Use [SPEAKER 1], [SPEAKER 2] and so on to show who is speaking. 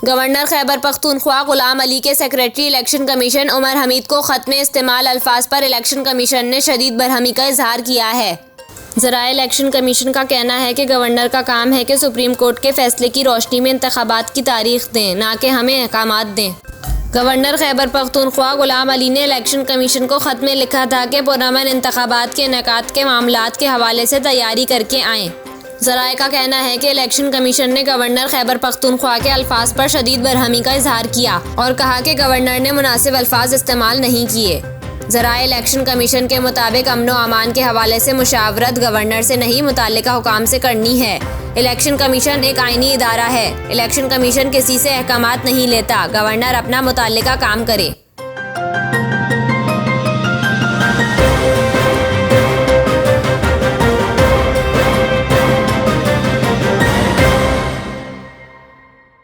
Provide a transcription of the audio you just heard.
[SPEAKER 1] Governor Khyber Pakhtunkhwa Ghulam Ali के secretary election commission Umar Hamid को खत में इस्तेमाल अल्फाज पर इलेक्शन कमीशन ने शदीद बरहमी का इजहार किया है। ज़राए इलेक्शन कमीशन का कहना है कि गवर्नर का काम है कि सुप्रीम कोर्ट के फैसले की रोशनी में इंतखाबात की तारीख दें, ना कि हमें अहकामात दें। गवर्नर खैबर पख्तूनख्वा गुलाम अली ने इलेक्शन कमीशन को ख़त में लिखा था कि पुरअमन इंतखाबात के इनेकाद के मामलात के हवाले से तैयारी करके आएँ। ज़राए का कहना है कि इलेक्शन कमीशन ने गवर्नर खैबर पख्तूनख्वा के अल्फाज पर शदीद बरहमी का इजहार किया और कहा कि गवर्नर ने मुनासिब अल्फाज इस्तेमाल नहीं किए। ज़राए इलेक्शन कमीशन के मुताबिक अमन व अमान के हवाले से मुशावरत गवर्नर से नहीं मुतल्लिका हुकाम से करनी है। इलेक्शन कमीशन एक आईनी इदारा है। इलेक्शन कमीशन किसी से अहकामात नहीं लेता। गवर्नर अपना मुतल्लिका काम करे।